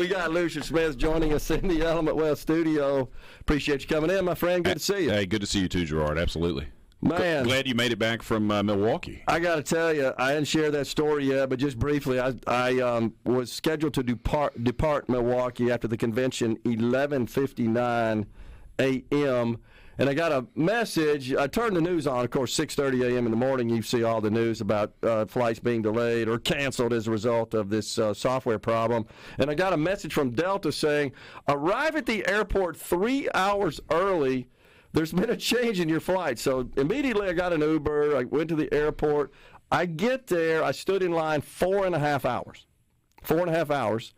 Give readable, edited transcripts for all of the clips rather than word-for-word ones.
We got Lucien Smith joining us in the Element Well studio. Appreciate you coming in, my friend. Good to see you. Hey, good to see you too, Gerard. Absolutely. Man. Glad you made it back from Milwaukee. I got to tell you, I didn't share that story yet, but just briefly, I was scheduled to depart Milwaukee after the convention 11:59 a.m., and I got a message. I turned the news on, of course, 6:30 a.m. in the morning. You see all the news about flights being delayed or canceled as a result of this software problem. And I got a message from Delta saying, arrive at the airport 3 hours early. There's been a change in your flight. So immediately I got an Uber. I went to the airport. I get there. I stood in line 4.5 hours. 4.5 hours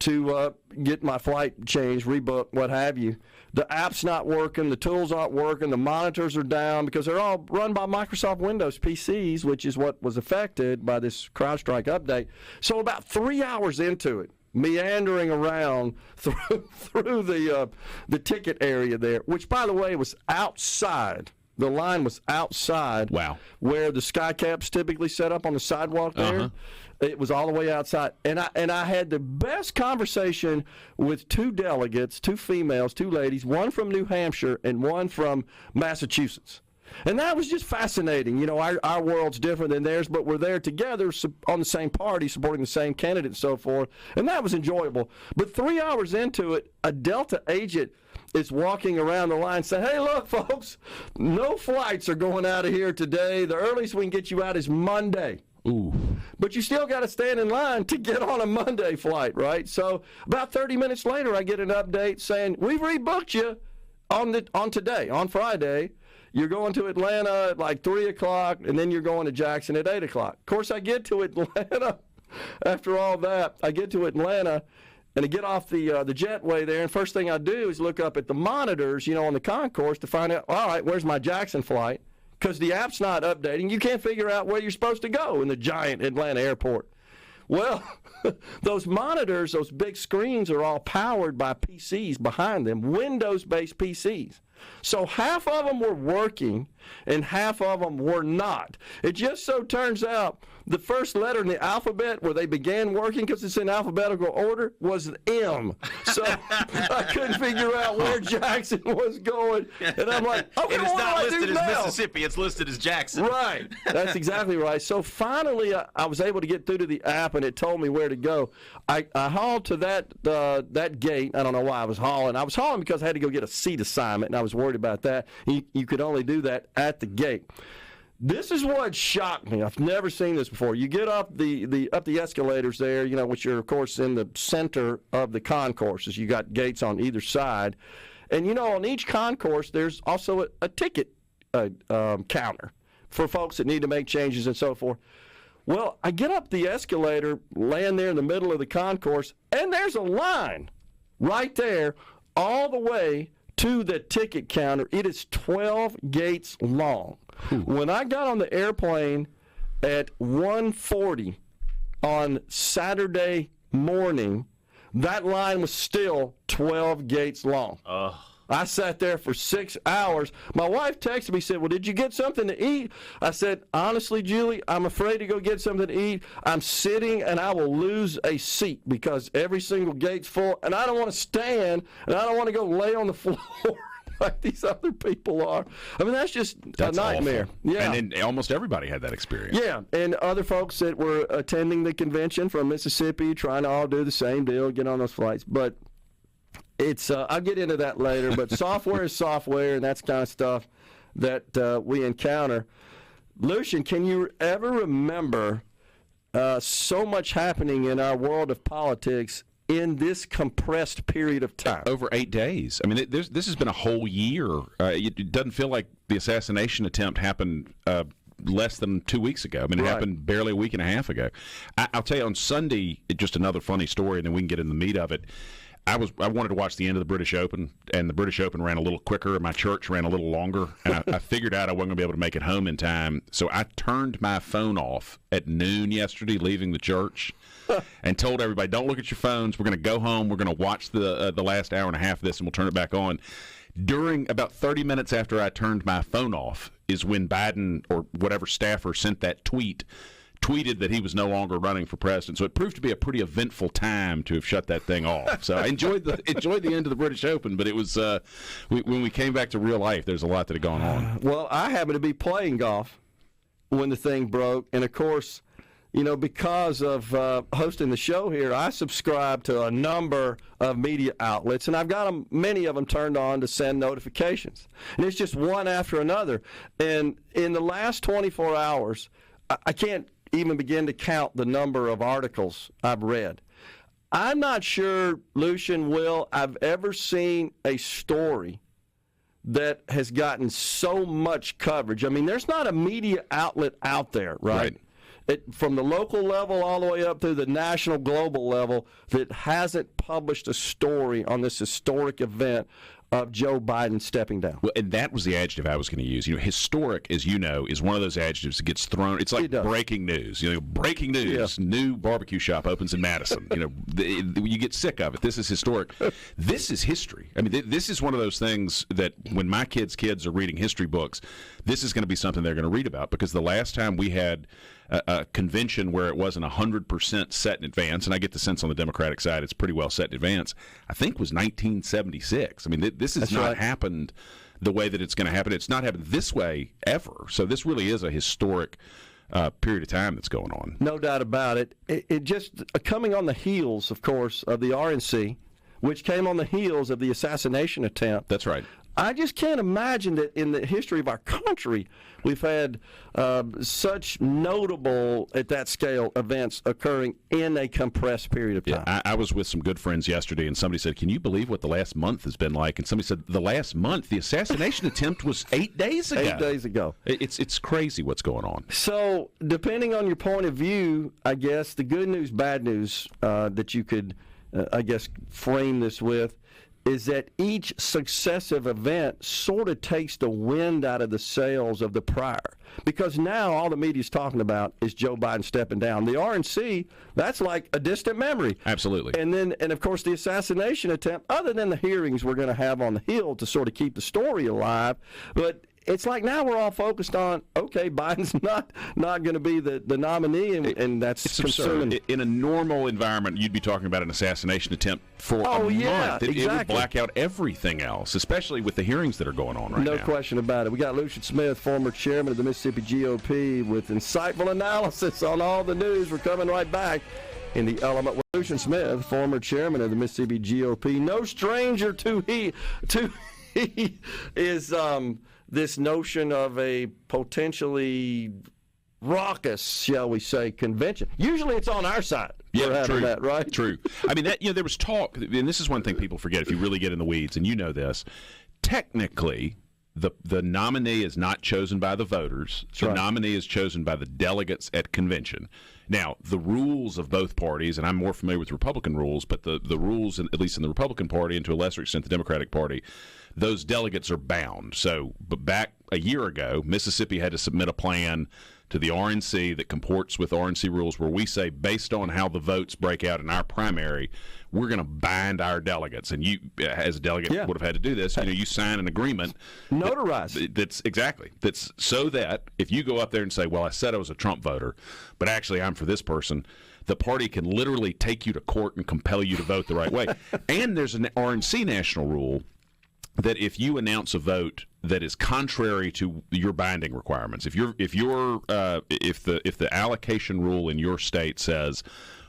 to get my flight changed, rebooked, what have you. The app's not working. The tools aren't working. The monitors are down because they're all run by Microsoft Windows PCs, which is what was affected by this CrowdStrike update. So about 3 hours into it, meandering around through the ticket area there, which, by the way, was outside. The line was outside. Wow. Where the skycaps typically set up on the sidewalk there. Uh-huh. It was all the way outside. And I had the best conversation with two delegates, two females, two ladies, one from New Hampshire and one from Massachusetts. And that was just fascinating. You know, our world's different than theirs, but we're there together on the same party, supporting the same candidate and so forth. And that was enjoyable. But 3 hours into it, a Delta agent is walking around the line saying, hey, look, folks, no flights are going out of here today. The earliest we can get you out is Monday. Ooh. But you still got to stand in line to get on a Monday flight, right? So about 30 minutes later, I get an update saying, we've rebooked you on today, on Friday. You're going to Atlanta at like 3 o'clock, and then you're going to Jackson at 8 o'clock. Of course, I get to Atlanta after all that. I get to Atlanta, and I get off the jetway there, and first thing I do is look up at the monitors, you know, on the concourse to find out, all right, where's my Jackson flight? Because the app's not updating. You can't figure out where you're supposed to go in the giant Atlanta airport. Well, those monitors, those big screens are all powered by PCs behind them, Windows-based PCs. So half of them were working and half of them were not. It just so turns out the first letter in the alphabet where they began working, because it's in alphabetical order, was an M. So I couldn't figure out where Jackson was going. And I'm like, okay, and it's what not do I listed do as now? Mississippi, it's listed as Jackson. Right. That's exactly right. So finally I was able to get through to the app, and it told me where to go. I hauled to that gate. I don't know why I was hauling. I was hauling because I had to go get a seat assignment, and I was worried about that. You could only do that at the gate. This is what shocked me. I've never seen this before. You get up the escalators there, you know, which are, of course, in the center of the concourses. You got gates on either side. And, you know, on each concourse, there's also a ticket counter for folks that need to make changes and so forth. Well, I get up the escalator, land there in the middle of the concourse, and there's a line right there all the way to the ticket counter. It is 12 gates long. When I got on the airplane at 1:40 on Saturday morning, that line was still 12 gates long. I sat there for 6 hours. My wife texted me, said, well, did you get something to eat? I said, honestly, Julie, I'm afraid to go get something to eat. I'm sitting, and I will lose a seat because every single gate's full, and I don't want to stand, and I don't want to go lay on the floor like these other people are. I mean, that's a nightmare. Awful. Yeah. And then almost everybody had that experience. Yeah, and other folks that were attending the convention from Mississippi trying to all do the same deal, get on those flights. But it's I'll get into that later, but software is software, and that's kind of stuff that we encounter. Lucien, can you ever remember so much happening in our world of politics in this compressed period of time? Over 8 days. I mean, this has been a whole year. It doesn't feel like the assassination attempt happened less than 2 weeks ago. I mean, it happened barely a week and a half ago. I'll tell you, on Sunday, just another funny story, and then we can get in the meat of it. I wanted to watch the end of the British Open, and the British Open ran a little quicker, and my church ran a little longer, and I figured out I wasn't going to be able to make it home in time, so I turned my phone off at noon yesterday, leaving the church, and told everybody, don't look at your phones. We're going to go home. We're going to watch the last hour and a half of this, and we'll turn it back on. During about 30 minutes after I turned my phone off is when Biden or whatever staffer sent that tweet tweeted that he was no longer running for president. So it proved to be a pretty eventful time to have shut that thing off. So I enjoyed the end of the British Open, but it was when we came back to real life, there's a lot that had gone on. Well, I happened to be playing golf when the thing broke, and of course, because of hosting the show here, I subscribe to a number of media outlets, and I've got many of them turned on to send notifications. And it's just one after another. And in the last 24 hours, I can't even begin to count the number of articles I've read. I'm not sure, Lucien, Will, I've ever seen a story that has gotten so much coverage. I mean, there's not a media outlet out there, right? From the local level all the way up to the national, global level that hasn't published a story on this historic event of Joe Biden stepping down. Well, and that was the adjective I was going to use. Historic, as you know, is one of those adjectives that gets thrown. It's like breaking news. Breaking news. Yeah. New barbecue shop opens in Madison. You get sick of it. This is historic. This is history. I mean, this is one of those things that when my kids are reading history books, this is going to be something they're going to read about, because the last time we had a convention where it wasn't 100% set in advance, and I get the sense on the Democratic side it's pretty well set in advance, I think was 1976. I mean, this has not happened the way that it's going to happen. It's not happened this way ever. So this really is a historic period of time that's going on. No doubt about it. It just coming on the heels, of course, of the RNC, which came on the heels of the assassination attempt. That's right. I just can't imagine that in the history of our country we've had such notable, at that scale, events occurring in a compressed period of time. Yeah, I was with some good friends yesterday, and somebody said, can you believe what the last month has been like? And somebody said, the last month, the assassination attempt was 8 days ago. 8 days ago. It's crazy what's going on. So, depending on your point of view, I guess, the good news, bad news that you could, frame this with, is that each successive event sort of takes the wind out of the sails of the prior. Because now all the media's talking about is Joe Biden stepping down. The RNC, that's like a distant memory. Absolutely. And of course, the assassination attempt, other than the hearings we're going to have on the Hill to sort of keep the story alive, but it's like now we're all focused on, okay, Biden's not going to be the nominee, and that's absurd. In a normal environment, you'd be talking about an assassination attempt for a month. Exactly. It would black out everything else, especially with the hearings that are going on right now. No question about it. We got Lucien Smith, former chairman of the Mississippi GOP, with insightful analysis on all the news. We're coming right back in the element with Lucien Smith, former chairman of the Mississippi GOP. No stranger to he is this notion of a potentially raucous, shall we say, convention. Usually it's on our side. Yeah, true. That, right? True. I mean, there was talk, and this is one thing people forget if you really get in the weeds, and you know this. Technically, the nominee is not chosen by the voters. That's the right. nominee is chosen by the delegates at convention. Now, the rules of both parties, and I'm more familiar with Republican rules, but the rules, at least in the Republican Party and to a lesser extent the Democratic Party, those delegates are bound. So, but back a year ago, Mississippi had to submit a plan to the RNC that comports with RNC rules where we say, based on how the votes break out in our primary, we're going to bind our delegates. And you, as a delegate, would have had to do this. You sign an agreement. Notarized. That's so that if you go up there and say, well, I said I was a Trump voter, but actually I'm for this person, the party can literally take you to court and compel you to vote the right way. And there's an RNC national rule that if you announce a vote that is contrary to your binding requirements, if the allocation rule in your state says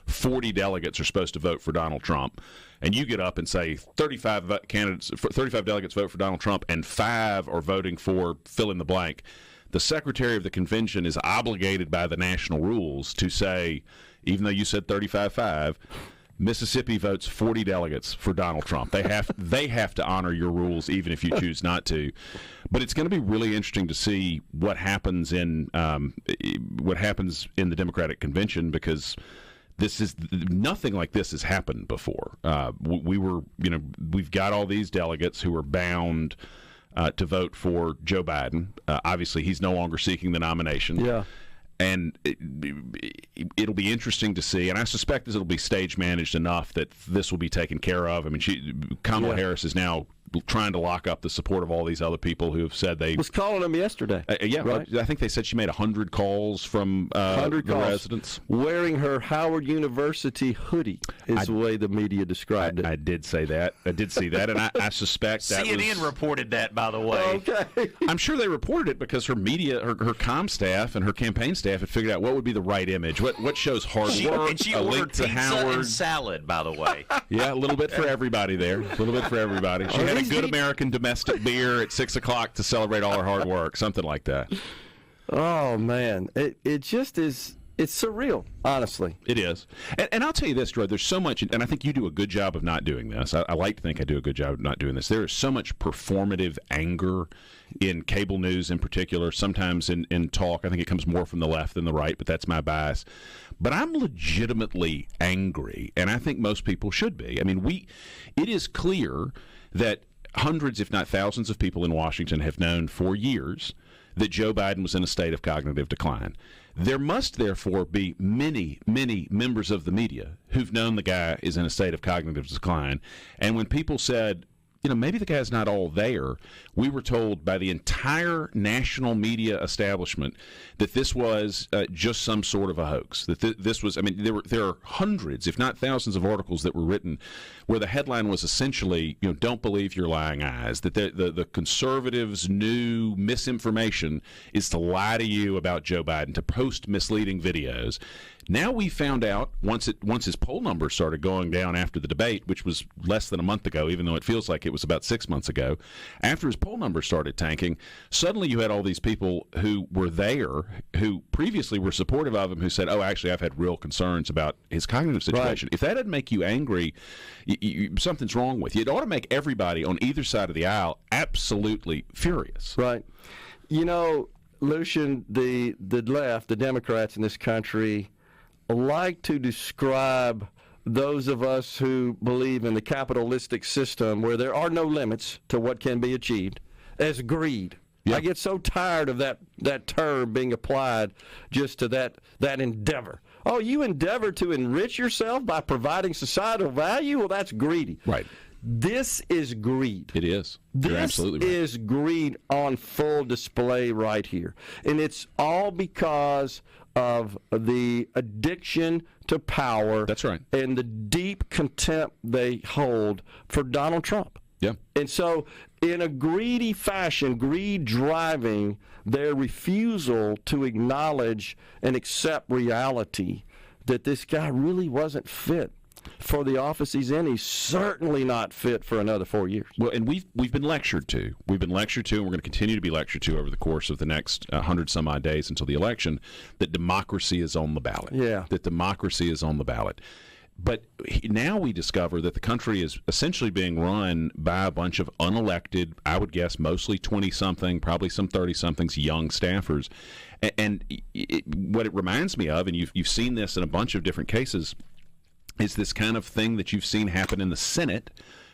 40 delegates are supposed to vote for Donald Trump, and you get up and say 35 delegates vote for Donald Trump and 5 are voting for fill in the blank, the secretary of the convention is obligated by the national rules to say, even though you said 35-5, Mississippi votes 40 delegates for Donald Trump. They have to honor your rules even if you choose not to. But it's going to be really interesting to see what happens in the Democratic convention, because nothing like this has happened before. We've got all these delegates who are bound to vote for Joe Biden. Obviously, he's no longer seeking the nomination. Yeah. And it'll be interesting to see, and I suspect it'll be stage managed enough that this will be taken care of. I mean, Kamala Harris is now trying to lock up the support of all these other people who have said they was calling them yesterday. Right? I think they said she made 100 calls from 100 the residents. Wearing her Howard University hoodie is the way the media described it. I did say that. I did see that, and I suspect that CNN reported that, by the way. Okay. I'm sure they reported it because her media, her comm staff and her campaign staff had figured out what would be the right image, what shows hard work, and she a link ordered to pizza Howard. and salad, by the way. Yeah, a little bit for everybody there. A little bit for everybody. She had a good American domestic beer at 6 o'clock to celebrate all her hard work, something like that. Oh, man. It just is. It's surreal, honestly. It is. And I'll tell you this, Gerard, there's so much, and I think you do a good job of not doing this. I like to think I do a good job of not doing this. There is so much performative anger in cable news in particular, sometimes in talk. I think it comes more from the left than the right, but that's my bias. But I'm legitimately angry, and I think most people should be. I mean, it is clear that hundreds, if not thousands of people in Washington have known for years that Joe Biden was in a state of cognitive decline. There must, therefore, be many, many members of the media who've known the guy is in a state of cognitive decline. And when people said, maybe the guy's not all there, we were told by the entire national media establishment that this was just some sort of a hoax. That this was, there are hundreds, if not thousands, of articles that were written where the headline was essentially, don't believe your lying eyes. That the conservatives' new misinformation is to lie to you about Joe Biden, to post misleading videos. Now we found out, once his poll numbers started going down after the debate, which was less than a month ago, even though it feels like it was about 6 months ago, after his poll numbers started tanking, suddenly you had all these people who were there, who previously were supportive of him, who said, actually, I've had real concerns about his cognitive situation. Right. If that doesn't make you angry, something's wrong with you. It ought to make everybody on either side of the aisle absolutely furious. Right. Lucien, the left, the Democrats in this country, like to describe those of us who believe in the capitalistic system where there are no limits to what can be achieved as greed. Yep. I get so tired of that term being applied just to that endeavor. Oh, you endeavor to enrich yourself by providing societal value? Well, that's greedy. Right. This is greed. It is. You're absolutely right. This is greed on full display right here. And it's all because of the addiction to power. That's right. And the deep contempt they hold for Donald Trump. Yeah. And so in a greedy fashion, greed driving their refusal to acknowledge and accept reality that this guy really wasn't fit for the office he's in. He's certainly not fit for another 4 years. Well, and we've been lectured to. We've been lectured to, and we're going to continue to be lectured to over the course of the next 100-some-odd days until the election, that democracy is on the ballot. Yeah. That democracy is on the ballot. But now we discover that the country is essentially being run by a bunch of unelected, I would guess mostly 20-something, probably some 30-somethings, young staffers. And what it reminds me of, and you've seen this in a bunch of different cases, is this kind of thing that you've seen happen in the Senate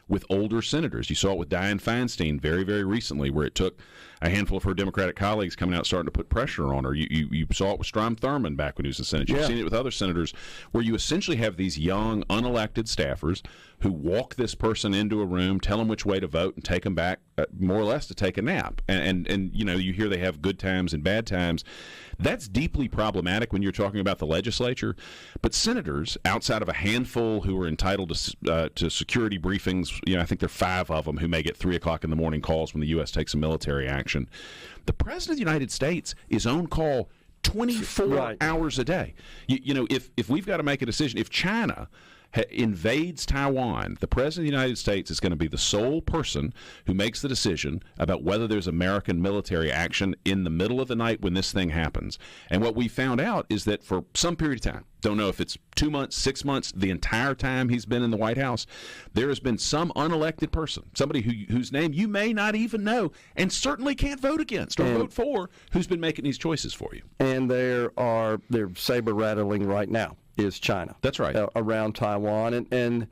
with older senators. You saw it with Dianne Feinstein very, very recently, where it took a handful of her Democratic colleagues coming out starting to put pressure on her. You saw it with Strom Thurmond back when he was in the Senate. You've seen it with other senators, where you essentially have these young, unelected staffers who walk this person into a room, tell them which way to vote, and take them back more or less to take a nap. And you hear they have good times and bad times. That's deeply problematic when you're talking about the legislature. But senators, outside of a handful who are entitled to security briefings, I think there are 5 of them who may get 3 o'clock in the morning calls when the U.S. takes a military action. The President of the United States is on call 24 hours a day. If we've got to make a decision, if China invades Taiwan, the President of the United States is going to be the sole person who makes the decision about whether there's American military action in the middle of the night when this thing happens. And what we found out is that for some period of time, don't know if it's 2 months, 6 months, the entire time he's been in the White House, there has been some unelected person, somebody whose name you may not even know and certainly can't vote against or vote for, who's been making these choices for you. And they're saber rattling right now is China. That's right. Around Taiwan. And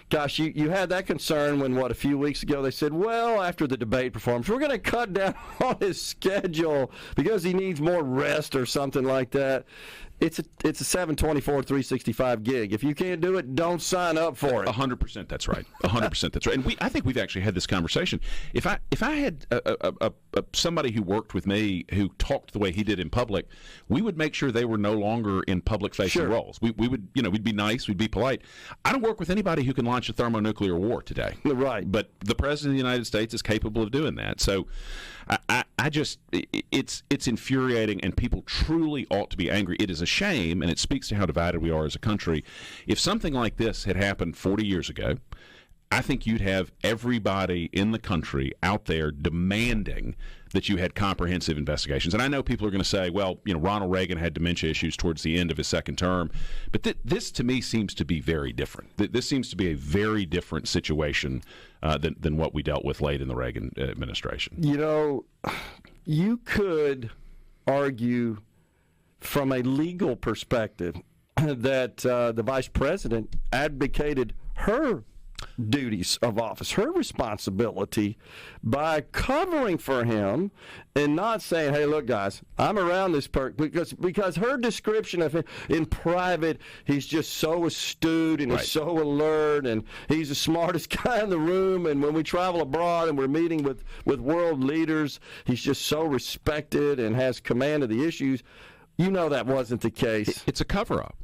gosh, you had that concern when, a few weeks ago they said, well, after the debate performance, we're going to cut down on his schedule because he needs more rest or something like that. It's a 7/24, 365 gig. If you can't do it, don't sign up for it. 100%. That's right. 100%. That's right. And I think we've actually had this conversation. If I had somebody who worked with me who talked the way he did in public, we would make sure they were no longer in public-facing roles. We would, we'd be nice, we'd be polite. I don't work with anybody who can launch a thermonuclear war today. Right. But the President of the United States is capable of doing that. So I just, it's infuriating, and people truly ought to be angry. It is a shame, and it speaks to how divided we are as a country. If something like this had happened 40 years ago, I think you'd have everybody in the country out there demanding that you had comprehensive investigations. And I know people are going to say, well, Ronald Reagan had dementia issues towards the end of his second term. But this, to me, seems to be very different. This seems to be a very different situation than what we dealt with late in the Reagan administration. You could argue from a legal perspective that the vice president abdicated her duties of office, her responsibility, by covering for him and not saying, hey, look, guys, I'm around this because her description of him in private, he's just so astute and he's so alert and he's the smartest guy in the room, and when we travel abroad and we're meeting with world leaders, he's just so respected and has command of the issues. That wasn't the case. It's a cover-up.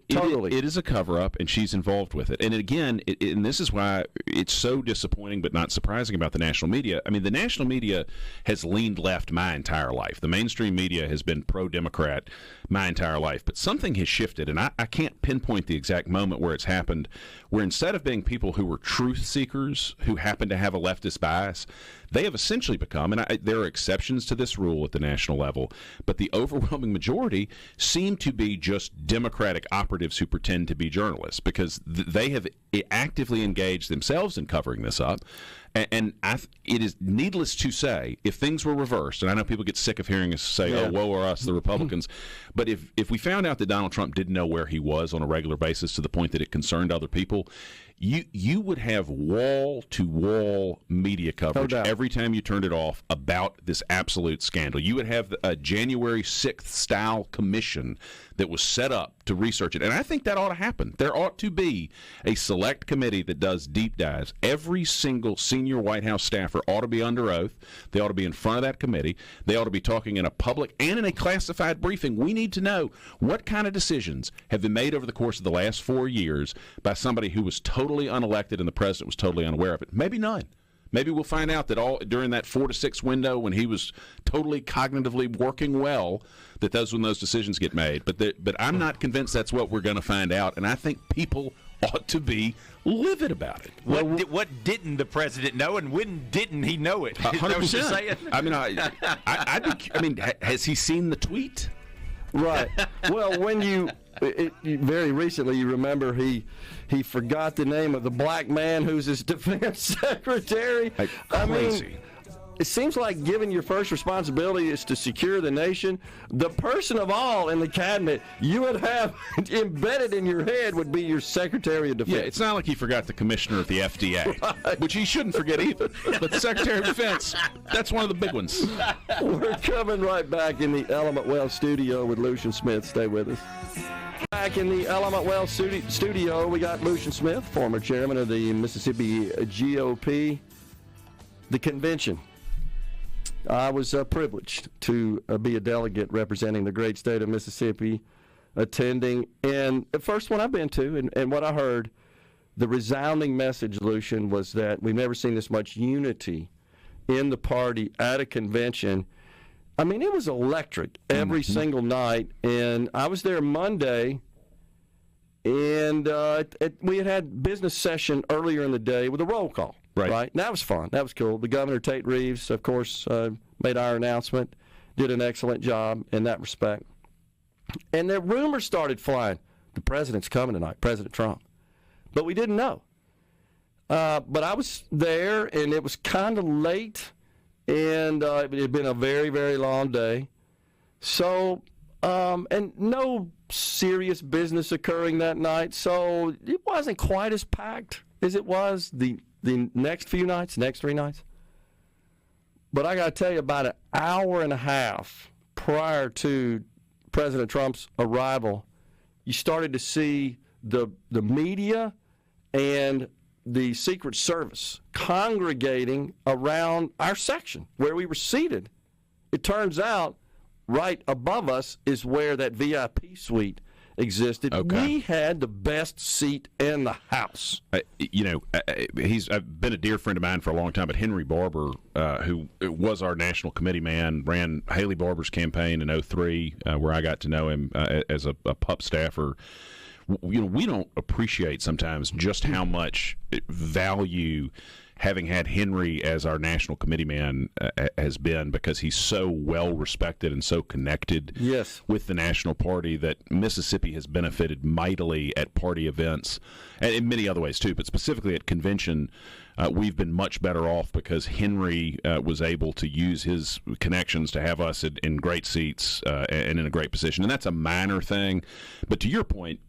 Totally. It is a cover-up, and she's involved with it. And again, and this is why it's so disappointing but not surprising about the national media. I mean, the national media has leaned left my entire life. The mainstream media has been pro-Democrat my entire life. But something has shifted, and I can't pinpoint the exact moment where it's happened, where instead of being people who were truth seekers who happen to have a leftist bias, they have essentially become, and there are exceptions to this rule at the national level, but the overwhelming majority seem to be just Democratic operatives who pretend to be journalists, because they have actively engaged themselves in covering this up. And it is needless to say, if things were reversed, and I know people get sick of hearing us say, oh, woe are us, the Republicans, but if we found out that Donald Trump didn't know where he was on a regular basis to the point that it concerned other people, you would have wall-to-wall media coverage every time you turned it off about this absolute scandal. You would have a January 6th style commission that was set up to research it. And I think that ought to happen. There ought to be a select committee that does deep dives. Every single senior White House staffer ought to be under oath. They ought to be in front of that committee. They ought to be talking in a public and in a classified briefing. We need to know what kind of decisions have been made over the course of the last 4 years by somebody who was totally unelected and the president was totally unaware of it. Maybe none. Maybe we'll find out that during that 4 to 6 window when he was totally cognitively working well, that when those decisions get made. But I'm not convinced that's what we're going to find out, and I think people ought to be livid about it. What didn't the president know, and when didn't he know it? 100%. I mean, has he seen the tweet? Right. Well, when very recently, you remember he forgot the name of the black man who's his defense secretary. Crazy. I mean, it seems like given your first responsibility is to secure the nation, the person of all in the cabinet you would have embedded in your head would be your Secretary of Defense. Yeah, it's not like he forgot the commissioner of the FDA, which he shouldn't forget either. But the Secretary of Defense, that's one of the big ones. We're coming right back in the Element Well studio with Lucien Smith. Stay with us. Back in the Element Well studio, we got Lucien Smith, former chairman of the Mississippi GOP. The convention. I was privileged to be a delegate representing the great state of Mississippi, attending. And the first one I've been to, and what I heard, the resounding message, Lucien, was that we've never seen this much unity in the party at a convention. I mean, it was electric every single night. And I was there Monday, and we had business session earlier in the day with a roll call. Right. And that was fun. That was cool. The Governor, Tate Reeves, of course, made our announcement, did an excellent job in that respect. And the rumors started flying. The president's coming tonight, President Trump. But we didn't know. But I was there, and it was kind of late, and it had been a very, very long day. So, and no serious business occurring that night, so it wasn't quite as packed as it was the next few nights, next 3 nights. But I got to tell you, about an hour and a half prior to President Trump's arrival, you started to see the media and the Secret Service congregating around our section where we were seated. It turns out right above us is where that VIP suite existed. Okay. We had the best seat in the house. I've been a dear friend of mine for a long time, but Henry Barber, who was our national committee man, ran Haley Barber's campaign in 2003, where I got to know him as a pup staffer. We don't appreciate sometimes just how much value having had Henry as our national committee man has been, because he's so well respected and so connected with the national party that Mississippi has benefited mightily at party events and in many other ways too, but specifically at convention. We've been much better off because Henry was able to use his connections to have us in great seats and in a great position. And that's a minor thing. But to your point,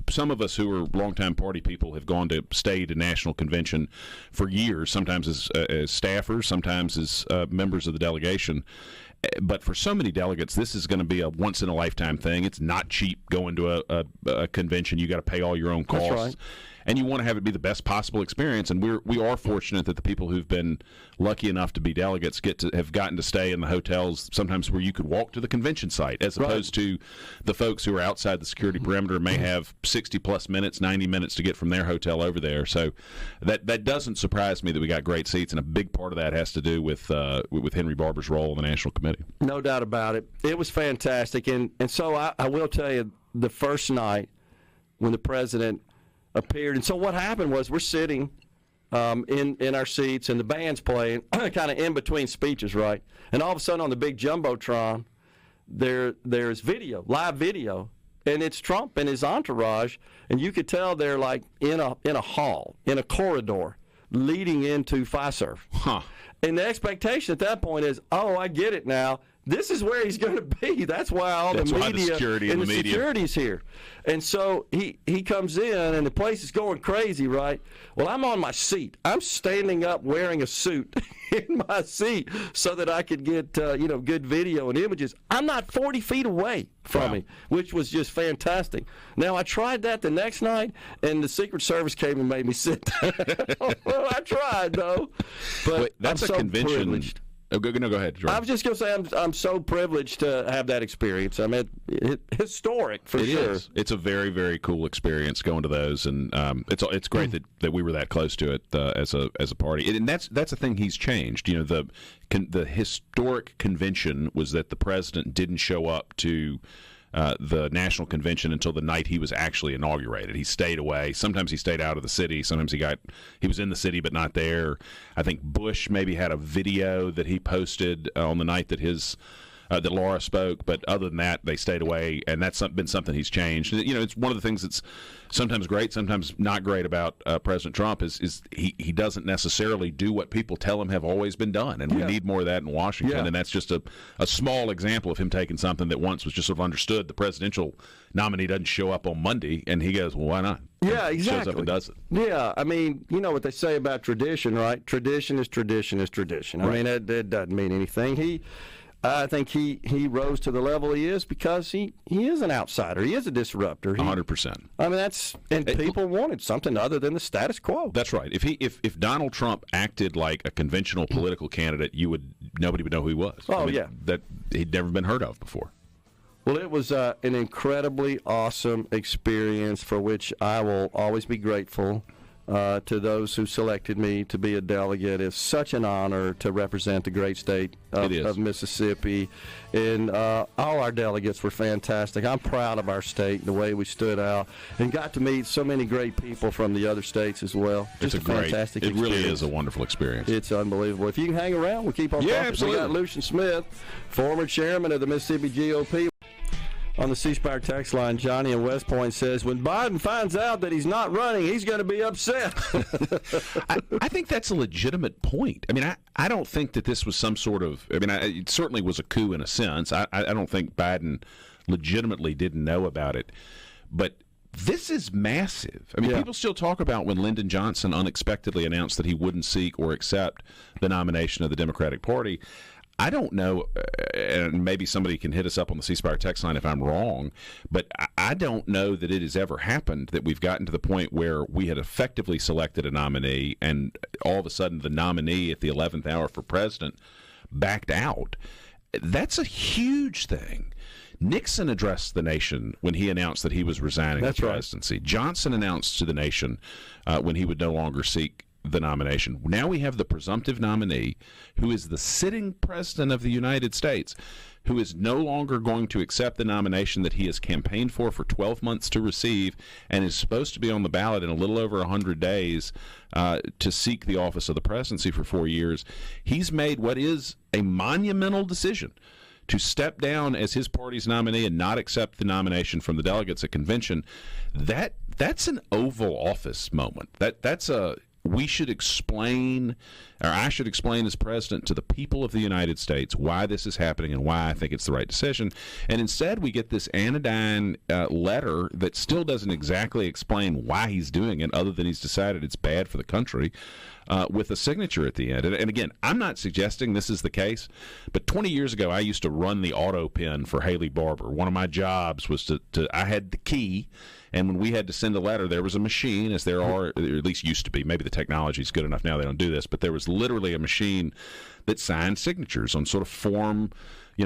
some of us who are longtime party people have gone to state a national convention for years, sometimes as staffers, sometimes as members of the delegation. But for so many delegates, this is going to be a once-in-a-lifetime thing. It's not cheap going to a convention. You got to pay all your own costs. That's right. And you want to have it be the best possible experience. And we are fortunate that the people who've been lucky enough to be delegates have gotten to stay in the hotels sometimes where you could walk to the convention site, as opposed to the folks who are outside the security perimeter may have 60-plus minutes, 90 minutes to get from their hotel over there. So that doesn't surprise me that we got great seats, and a big part of that has to do with Henry Barber's role in the National Committee. No doubt about it. It was fantastic. And so I will tell you, the first night when the president appeared, and so what happened was we're sitting in our seats, and the band's playing kind of in between speeches, right? And all of a sudden on the big Jumbotron, there's video, live video, and it's Trump and his entourage, and you could tell they're like in a hall, in a corridor leading into FISERV. Huh. And the expectation at that point is, oh, I get it now. This is where he's going to be. That's why the security and the security's here. And so he comes in, and the place is going crazy, right? Well, I'm on my seat. I'm standing up wearing a suit in my seat so that I could get good video and images. I'm not 40 feet away from him, which was just fantastic. Now, I tried that the next night, and the Secret Service came and made me sit down. Well, I tried, though. But wait, that's I'm so convention. Privileged. Oh, go ahead, Gerard. I was just going to say I'm so privileged to have that experience. I mean, historic for sure. Is. It's a very, very cool experience going to those, and it's great that we were that close to it as a party. And that's the thing he's changed. The historic convention was that the president didn't show up to the national convention until the night he was actually inaugurated. He stayed away. Sometimes he stayed out of the city. Sometimes he was in the city but not there. I think Bush maybe had a video that he posted on the night that that Laura spoke, but other than that, they stayed away, and that's been something he's changed. It's one of the things that's sometimes great, sometimes not great about President Trump is he doesn't necessarily do what people tell him have always been done, and we need more of that in Washington, and that's just a small example of him taking something that once was just sort of understood. The presidential nominee doesn't show up on Monday, and he goes, well, why not? Yeah, exactly. Shows up and does it. Yeah, I mean, you know what they say about tradition, right? Tradition is tradition is tradition. I mean, it doesn't mean anything. I think he rose to the level he is because he is an outsider. He is a disruptor. 100%. I mean, people wanted something other than the status quo. That's right. If Donald Trump acted like a conventional political candidate, nobody would know who he was. That he'd never been heard of before. Well, it was an incredibly awesome experience for which I will always be grateful. To those who selected me to be a delegate. It's such an honor to represent the great state of Mississippi. And all our delegates were fantastic. I'm proud of our state and the way we stood out and got to meet so many great people from the other states as well. It's a fantastic experience. It really is a wonderful experience. It's unbelievable. If you can hang around, we'll keep on talking. Absolutely. We got Lucien Smith, former chairman of the Mississippi GOP. On the C Spire text line, Johnny in West Point says, when Biden finds out that he's not running, he's going to be upset. I think that's a legitimate point. I mean, I don't think that this was some sort of, it certainly was a coup in a sense. I don't think Biden legitimately didn't know about it. But this is massive. I mean, people still talk about when Lyndon Johnson unexpectedly announced that he wouldn't seek or accept the nomination of the Democratic Party. I don't know, and maybe somebody can hit us up on the C Spire text line if I'm wrong, but I don't know that it has ever happened that we've gotten to the point where we had effectively selected a nominee and all of a sudden the nominee at the 11th hour for president backed out. That's a huge thing. Nixon addressed the nation when he announced that he was resigning the presidency. Right. Johnson announced to the nation when he would no longer seek the nomination. Now we have the presumptive nominee, who is the sitting president of the United States, who is no longer going to accept the nomination that he has campaigned for 12 months to receive and is supposed to be on the ballot in a little over 100 days to seek the office of the presidency for 4 years. He's made what is a monumental decision to step down as his party's nominee and not accept the nomination from the delegates at convention. That's an Oval Office moment. That's a we should explain, or I should explain as president to the people of the United States why this is happening and why I think it's the right decision. And instead we get this anodyne letter that still doesn't exactly explain why he's doing it, other than he's decided it's bad for the country, with a signature at the end. And again, I'm not suggesting this is the case, but 20 years ago I used to run the auto pen for Haley Barbour. One of my jobs was to I had the key, and when we had to send a letter, there was a machine, as there are, or at least used to be. Maybe the technology is good enough now they don't do this, but there was literally a machine that signed signatures on sort of form,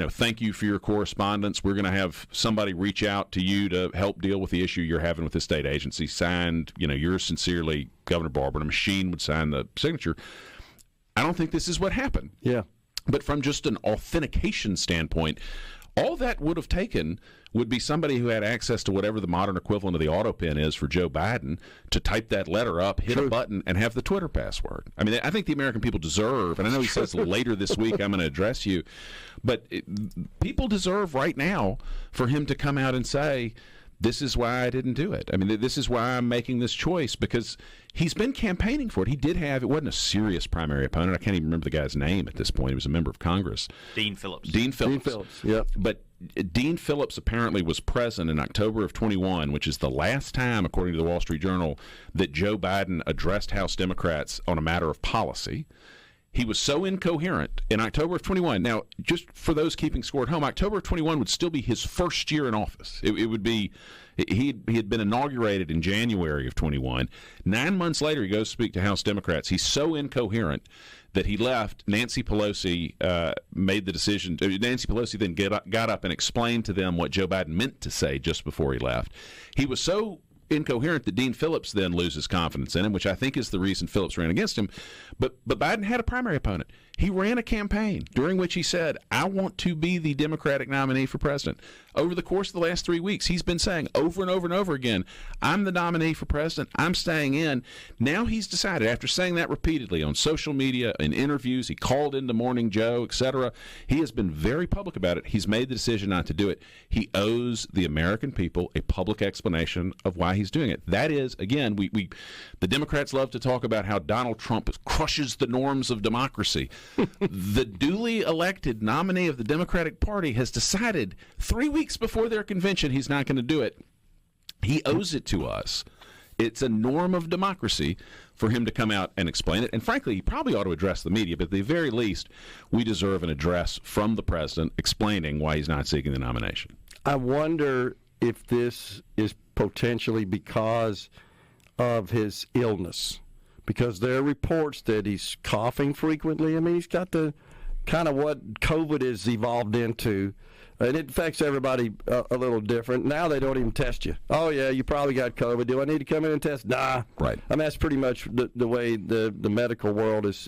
thank you for your correspondence. We're going to have somebody reach out to you to help deal with the issue you're having with the state agency. Signed, yours sincerely, Governor Barbour, and a machine would sign the signature. I don't think this is what happened. Yeah. But from just an authentication standpoint, all that would have taken would be somebody who had access to whatever the modern equivalent of the auto pen is for Joe Biden to type that letter up, hit a button, and have the Twitter password. I mean, I think the American people deserve, and I know he says later this week I'm going to address you, but people deserve right now for him to come out and say, this is why I didn't do it. I mean, this is why I'm making this choice, because he's been campaigning for it. He did have, it wasn't a serious primary opponent. I can't even remember the guy's name at this point. He was a member of Congress. Dean Phillips. Yep. But Dean Phillips apparently was present in October of 21, which is the last time, according to the Wall Street Journal, that Joe Biden addressed House Democrats on a matter of policy. He was so incoherent in October of 21. Now, just for those keeping score at home, October of 21 would still be his first year in office. It would be, he had been inaugurated in January of 21. 9 months later, he goes to speak to House Democrats. He's so incoherent that he left. Nancy Pelosi made the decision. Nancy Pelosi then got up and explained to them what Joe Biden meant to say just before he left. He was so incoherent that Dean Phillips then loses confidence in him, which I think is the reason Phillips ran against him. But Biden had a primary opponent. He ran a campaign during which he said, I want to be the Democratic nominee for president. Over the course of the last 3 weeks, he's been saying over and over and over again, I'm the nominee for president. I'm staying in. Now he's decided, after saying that repeatedly on social media, in interviews, he called into Morning Joe, etc. He has been very public about it. He's made the decision not to do it. He owes the American people a public explanation of why he's doing it. That is, again, the Democrats love to talk about how Donald Trump crushes the norms of democracy. The duly elected nominee of the Democratic Party has decided 3 weeks before their convention he's not going to do it. He owes it to us. It's a norm of democracy for him to come out and explain it. And frankly, he probably ought to address the media, but at the very least, we deserve an address from the president explaining why he's not seeking the nomination. I wonder if this is potentially because of his illness, because there are reports that he's coughing frequently. I mean, he's got the kind of what COVID has evolved into, and it affects everybody a little different. Now they don't even test you. Oh, yeah, you probably got COVID. Do I need to come in and test? Nah. Right. I mean, that's pretty much the way the medical world is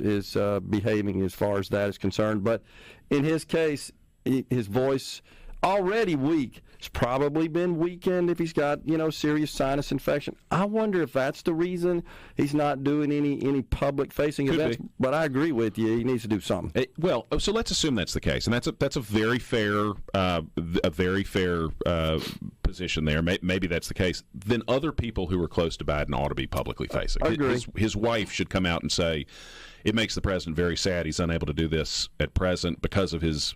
behaving as far as that is concerned. But in his case, his voice already weak. It's probably been weakened if he's got, serious sinus infection. I wonder if that's the reason he's not doing any public facing events. But I agree with you. He needs to do something. Well, so let's assume that's the case, and that's a very fair position there. Maybe that's the case. Then other people who are close to Biden ought to be publicly facing. I agree. His wife should come out and say, it makes the president very sad he's unable to do this at present because of his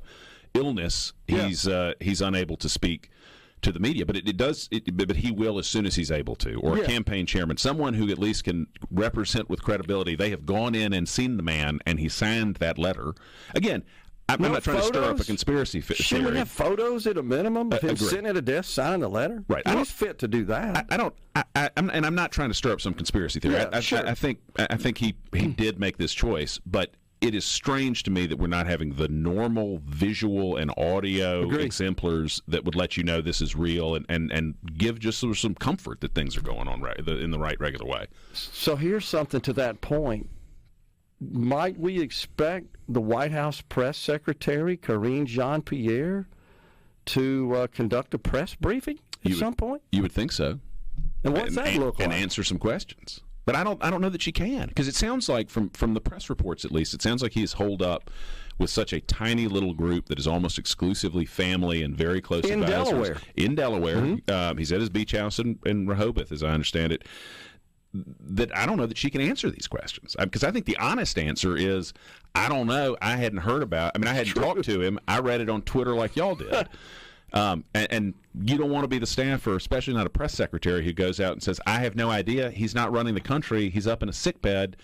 illness. Yeah. He's unable to speak to the media, but but he will as soon as he's able to, or a campaign chairman, someone who at least can represent with credibility. They have gone in and seen the man, and he signed that letter. Again, I'm not trying to stir up a conspiracy theory. Shouldn't we have photos at a minimum of him sitting at a desk signing the letter? Right. He's fit to do that. I'm not trying to stir up some conspiracy theory. Yeah, sure. I think he did make this choice, but it is strange to me that we're not having the normal visual and audio exemplars that would let you know this is real and give just some comfort that things are going on in the right regular way. So here's something to that point. Might we expect the White House press secretary, Karine Jean-Pierre, to conduct a press briefing at some point? You would think so. And what's that look like? And answer some questions. But I don't know that she can, because it sounds like from the press reports at least, it sounds like he is holed up with such a tiny little group that is almost exclusively family and very close advisors. In Delaware. Mm-hmm. He's at his beach house in Rehoboth, as I understand it. That I don't know that she can answer these questions, because I think the honest answer is I don't know. I hadn't heard about. I mean, I hadn't talked to him. I read it on Twitter like y'all did. And you don't want to be the staffer, especially not a press secretary, who goes out and says, I have no idea. He's not running the country. He's up in a sickbed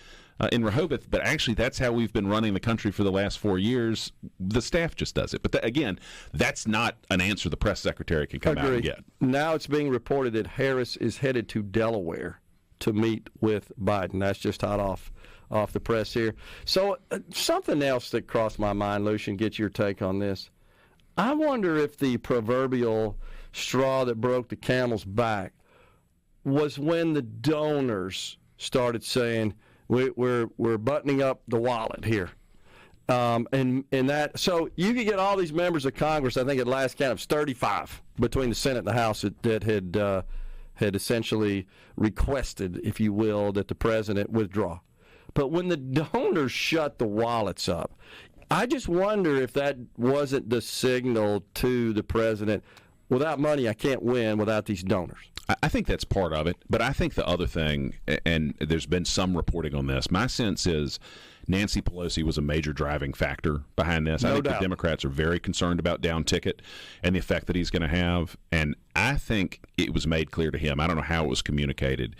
in Rehoboth. But actually, that's how we've been running the country for the last 4 years. The staff just does it. But again, that's not an answer the press secretary can come out and get. Now it's being reported that Harris is headed to Delaware to meet with Biden. That's just hot off the press here. So something else that crossed my mind, Lucien, get your take on this. I wonder if the proverbial straw that broke the camel's back was when the donors started saying, we're buttoning up the wallet here. And that, so you could get all these members of Congress, I think at last count, it was 35 between the Senate and the House that had essentially requested, if you will, that the president withdraw. But when the donors shut the wallets up, I just wonder if that wasn't the signal to the president, without money I can't win without these donors. I think that's part of it, but I think the other thing, and there's been some reporting on this, my sense is Nancy Pelosi was a major driving factor behind this. I think the Democrats are very concerned about down ticket and the effect that he's going to have, and I think it was made clear to him, I don't know how it was communicated,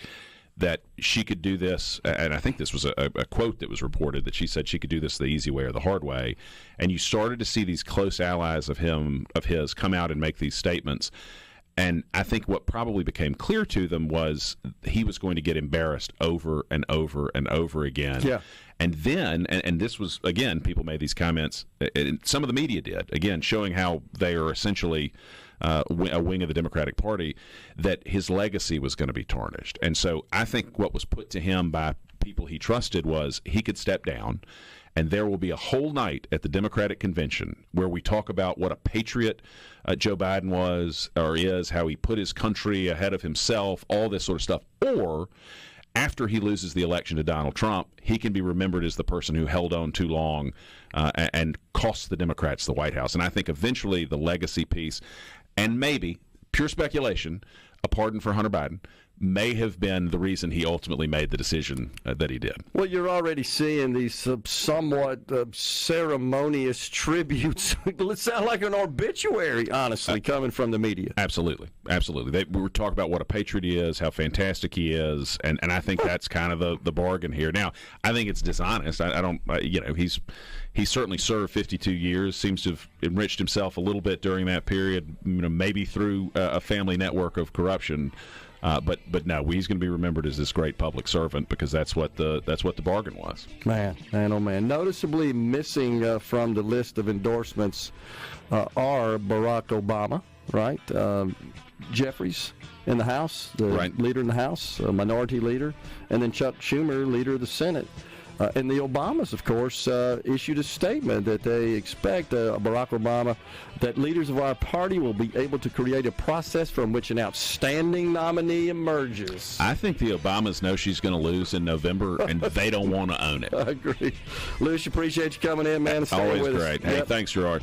that she could do this, and I think this was a quote that was reported, that she said she could do this the easy way or the hard way, and you started to see these close allies of his come out and make these statements, and I think what probably became clear to them was he was going to get embarrassed over and over and over again. Yeah. And then, and this was, again, people made these comments, and some of the media did, again, showing how they are essentially a wing of the Democratic Party, that his legacy was going to be tarnished. And so I think what was put to him by people he trusted was he could step down, and there will be a whole night at the Democratic Convention where we talk about what a patriot Joe Biden was or is, how he put his country ahead of himself, all this sort of stuff. Or after he loses the election to Donald Trump, he can be remembered as the person who held on too long and cost the Democrats the White House. And I think eventually the legacy piece, and maybe, pure speculation, a pardon for Hunter Biden, may have been the reason he ultimately made the decision that he did. Well, you're already seeing these somewhat ceremonious tributes. It sounds like an obituary, honestly, coming from the media. Absolutely. We were talking about what a patriot he is, how fantastic he is, and I think that's kind of the bargain here. Now, I think it's dishonest. I don't, he's certainly served 52 years, seems to have enriched himself a little bit during that period, maybe through a family network of corruption. But no, he's going to be remembered as this great public servant, because that's what the bargain was. Man, oh man. Noticeably missing from the list of endorsements are Barack Obama, right? Jeffries in the House, the leader in the House, minority leader, and then Chuck Schumer, leader of the Senate. And the Obamas, of course, issued a statement that they expect, Barack Obama, that leaders of our party will be able to create a process from which an outstanding nominee emerges. I think the Obamas know she's going to lose in November, and they don't want to own it. I agree. Lucien, appreciate you coming in, man. Always great. Hey, thanks, Gerard.